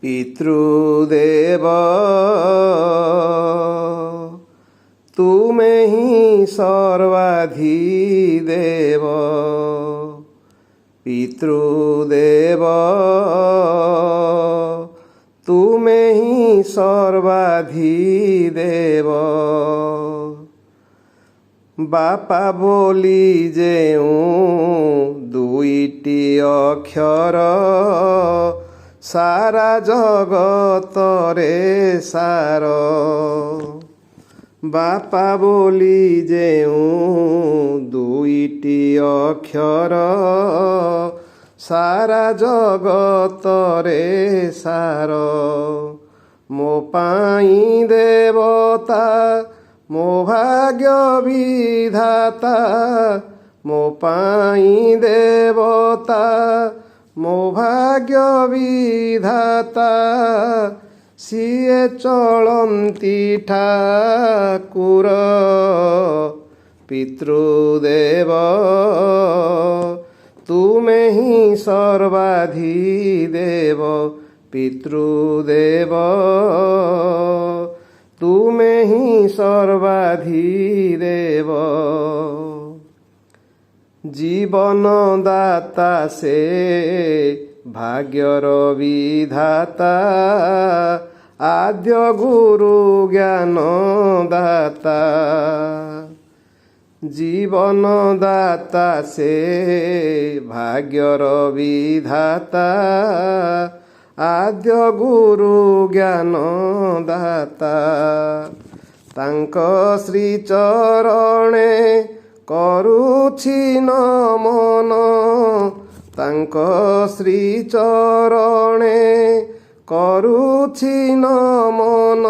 पितृदेव तुमे ही सर्वाधिदेव। पितृदेव तुमे ही सर्वाधिदेव। बापा बोली जेऊ दुईटी अक्षर सारा जगत रे सार। बापा बोली जेऊ दुईटी अक्षर सारा जगत रे सार। मो पाई देवता मो भाग्य विधाता। मो पाई देवता मो भाग्य विधाता। सिए चलंती ठाकुर पितृदेव तुमे ही सर्वाधिदेव। पितृदेव तुमे ही सर्वाधिदेव। जीवन दाता से भाग्यर विधाता आद्य गुरु ज्ञान दाता। जीवन दाता से भाग्यर विधाता आद्य गुरु ज्ञान दाता। तांक श्री चरणे करुछि नमन। तांक श्री चरणे करुछि नमन।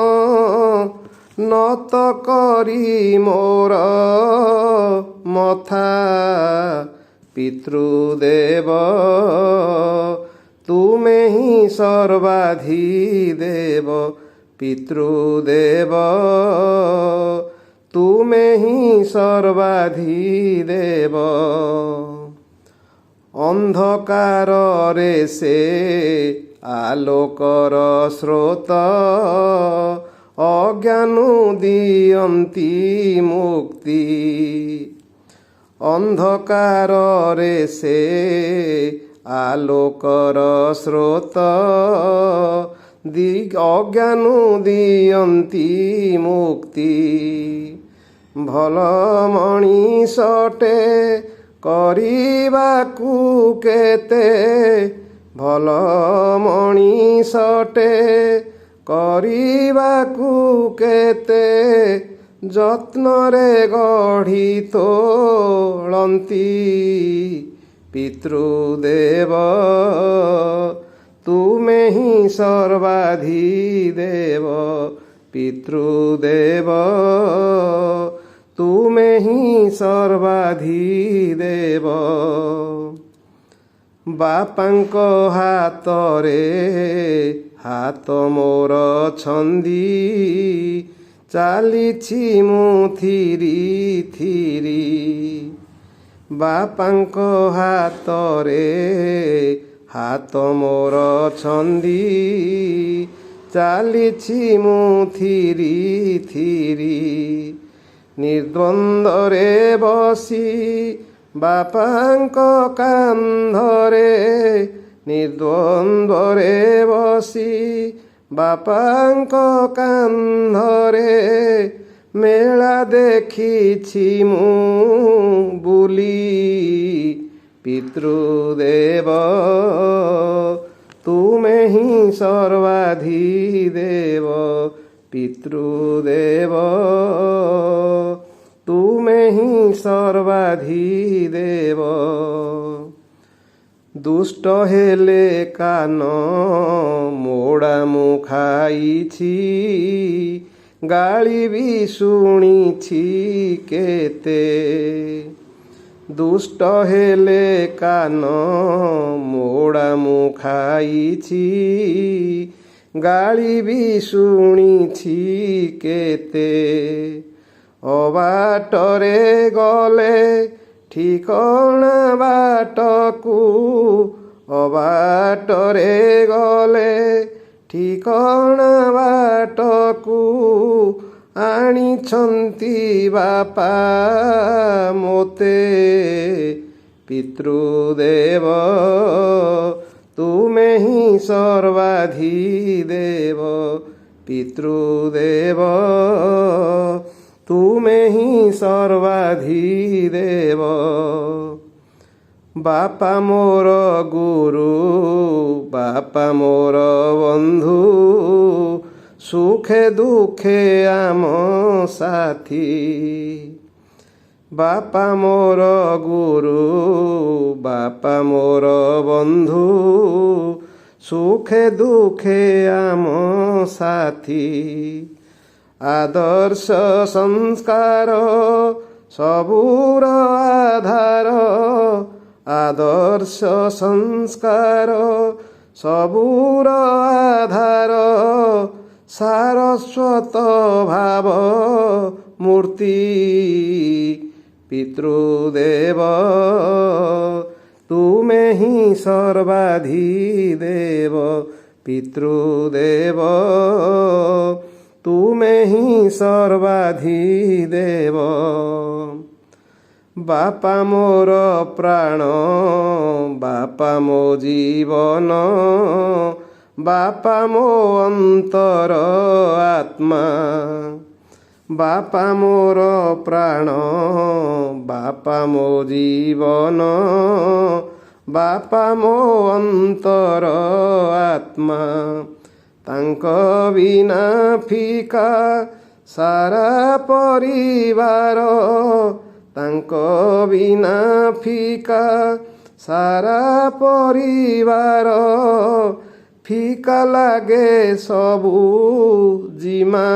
नत करी मोर मथा पितृदेव तुमे ही सर्वाधिदेव। पितृदेव तुमे ही सर्वाधिदेव। अंधकार रे से आलोकर स्रोत अज्ञानु दियंती मुक्ति। अंधकार रे से आलोकर स्रोत अज्ञानु दियंती मुक्ति। भल मणिषटे करिबाकु केते। भल मणिषटे करिबाकु केते। जत्न रे गढ़ी तोलंती पितृदेव तुमे ही सर्वाधिदेव। पितृदेव तुमे ही सर्वाधिदेव। बापांक हाथ रे हाथ मोर छंदी चालिछि मु थिरी थिरी। बापांक हाथ रे हाथ मोर छंदी चालिछि मु थिरी थिरी। निर्द्वंद रे बसी बापांक कांधरे। निर्द्वंद रे बसी बापांक कांधरे। मेला देखिछि मु बुली पितृदेव तुमे ही सर्वाधिदेव। पितृदेव तुमे ही सर्वाधिदेव। दुष्ट हेले कान मोड़ा मु खाइछि। गाली भी शुणिछि केते। दुष्ट हेले कान मोड़ा मु खाइछि। गाली भी शुणिछि केते। अबाटरे गले ठिकଣା बाटकू। अबाटरे गले ଠିକଣା ବାଟକୁ ଆଣିଛନ୍ତି ବାପା ମୋତେ। ପିତୃଦେବ ତୁମେ ହିଁ ସର୍ବାଧିଦେବ। ପିତୃଦେବ ତୁମେ ହିଁ ସର୍ବାଧିଦେବ। ବାପା ମୋର ଗୁରୁ, ବାପା ମୋର ବନ୍ଧୁ, ସୁଖେ ଦୁଃଖେ ଆମ ସାଥୀ। ବାପା ମୋର ଗୁରୁ, ବାପା ମୋର ବନ୍ଧୁ, ସୁଖେ ଦୁଃଖେ ଆମ ସାଥୀ। ଆଦର୍ଶ ସଂସ୍କାର ସବୁର ଆଧାର, ଆଦର୍ଶ ସଂସ୍କାର ସବୁର ଆଧାର, ସାରସ୍ୱତ ଭାବ ମୂର୍ତ୍ତି। ପିତୃଦେବ ତୁମେ ହିଁ ସର୍ବାଧିଦେବ। ପିତୃଦେବ ତୁମେ ହିଁ ସର୍ବାଧିଦେବ। ବାପା ମୋର ପ୍ରାଣ, ବାପା ମୋ ଜୀବନ, ବାପା ମୋ ଅନ୍ତର ଆତ୍ମା। ବାପା ମୋର ପ୍ରାଣ, ବାପା ମୋ ଜୀବନ, ବାପା ମୋ ଅନ୍ତର ଆତ୍ମା। ତାଙ୍କ ବିନା ଫିକା ସାରା ପରିବାର, ତାଙ୍କ ବିନା ଫିକା ସାରା ପରିବାର। ଫିକା ଲାଗେ ସବୁ ଜିମା।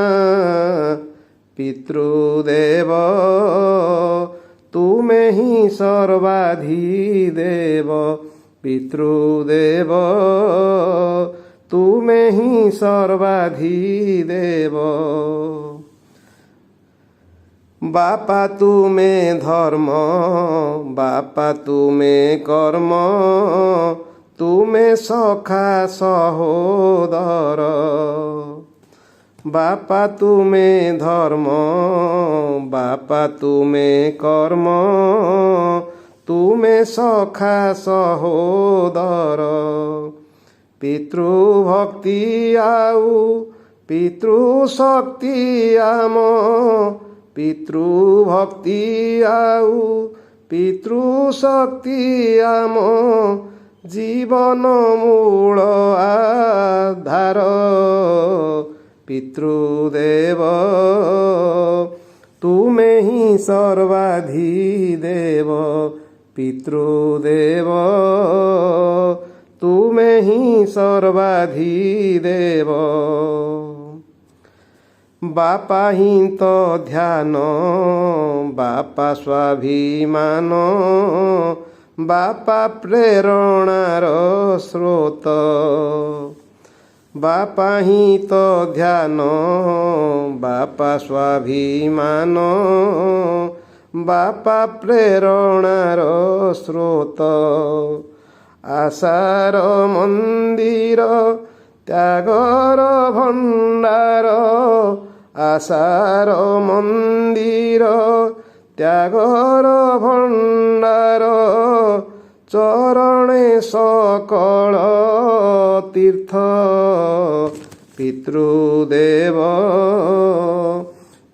ପିତୃଦେବ ତୁମେ ହିଁ ସର୍ବାଧିଦେବ। ପିତୃଦେବ ତୁମେ ହିଁ ସର୍ବାଧିଦେବ। ବାପା ତୁମେ ଧର୍ମ, ବାପା ତୁମେ କର୍ମ, ତୁମେ ସଖା ସହୋଦର। ବାପା ତୁମେ ଧର୍ମ, ବାପା ତୁମେ କର୍ମ, ତୁମେ ସଖା ସହୋଦର। ପିତୃଭକ୍ତି ଆଉ ପିତୃଶକ୍ତି ଆମ, ପିତୃଭକ୍ତି ଆଉ ପିତୃଶକ୍ତି ଆମ ଜୀବନ ମୂଳ ଆଧାର। ପିତୃଦେବ ତୁମେ ହିଁ ସର୍ବାଧିଦେବ। ପିତୃଦେବ ତୁମେ ହିଁ ସର୍ବାଧିଦେବ। ବାପା ହିଁ ତ ଧ୍ୟାନ, ବାପା ସ୍ୱାଭିମାନ, ବାପା ପ୍ରେରଣାର ସ୍ରୋତ। ବାପା ହିଁ ତ ଧ୍ୟାନ, ବାପା ସ୍ୱାଭିମାନ, ବାପା ପ୍ରେରଣାର ସ୍ରୋତ। ଆଶାର ମନ୍ଦିର, ତ୍ୟାଗର ଭଣ୍ଡାର, ଆଶାର ମନ୍ଦିର, ତ୍ୟାଗର ଭଣ୍ଡାର। ଚରଣେ ସକଳ ତୀର୍ଥ। ପିତୃଦେବ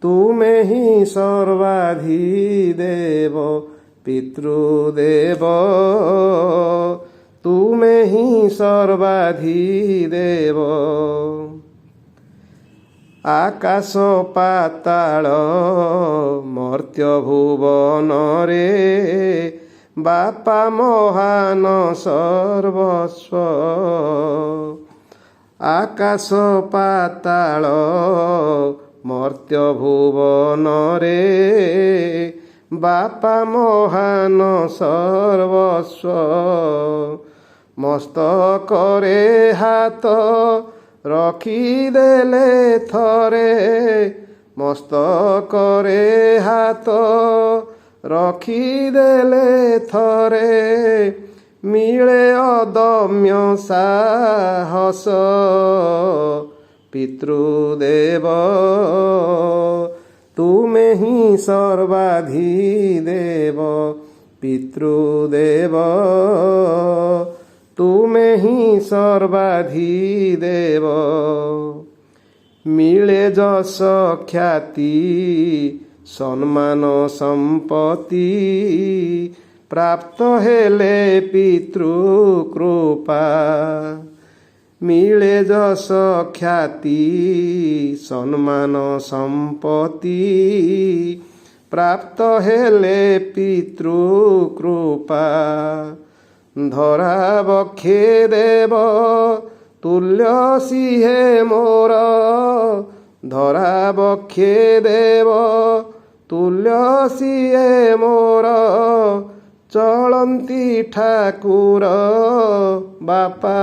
ତୁମେ ହିଁ ସର୍ବାଧିଦେବ। ପିତୃଦେବ ତୁମେ ହିଁ ସର୍ବାଧିଦେବ। ଆକାଶ ପାତାଳ ମର୍ତ୍ତ୍ୟ ଭୁବନରେ, ବାପା ମହାନ ସର୍ବସ୍ୱ। ଆକାଶ ପାତାଳ ମର୍ତ୍ତ୍ୟ ଭୁବନରେ, ବାପା ମହାନ ସର୍ବସ୍ୱ। ମସ୍ତକରେ ହାତ ରଖିଦେଲେ ଥରେ, ମସ୍ତକରେ ହାତ ରଖିଦେଲେ ଥରେ। ମିଳେ ଅଦମ୍ୟ ସାହସ ପିତୃଦେବ ତୁମେ ହିଁ ସର୍ବାଧିଦେବ ପିତୃଦେବ ତୁମେ ହିଁ ସର୍ବାଧିଦେବ ମିଳେ ଯଶ ଖ୍ୟାତି ସମ୍ମାନ ସମ୍ପତ୍ତି ପ୍ରାପ୍ତ ହେଲେ ପିତୃ କୃପା ମିଳେ ଯଶ ଖ୍ୟାତି ସମ୍ମାନ ସମ୍ପତ୍ତି ପ୍ରାପ୍ତ ହେଲେ ପିତୃ କୃପା ଧରା ବକ୍ଷେ ଦେବ ତୁଲ୍ୟ ସିଏ ମୋର ଧରା ବକ୍ଷେ ଦେବ ତୁଲ୍ୟ ସିଏ ମୋର ଚଳନ୍ତି ଠାକୁର ବାପା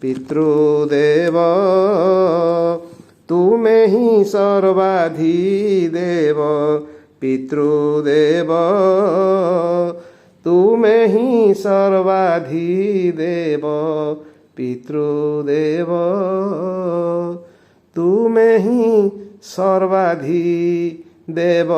ପିତୃଦେବ ତୁମେ ହିଁ ସର୍ବାଧିଦେବ ପିତୃଦେବ ତୁମେ ହିଁ ସର୍ବାଧିଦେବ ପିତୃଦେବ ତୁମେ ହିଁ ସର୍ବାଧିଦେବ।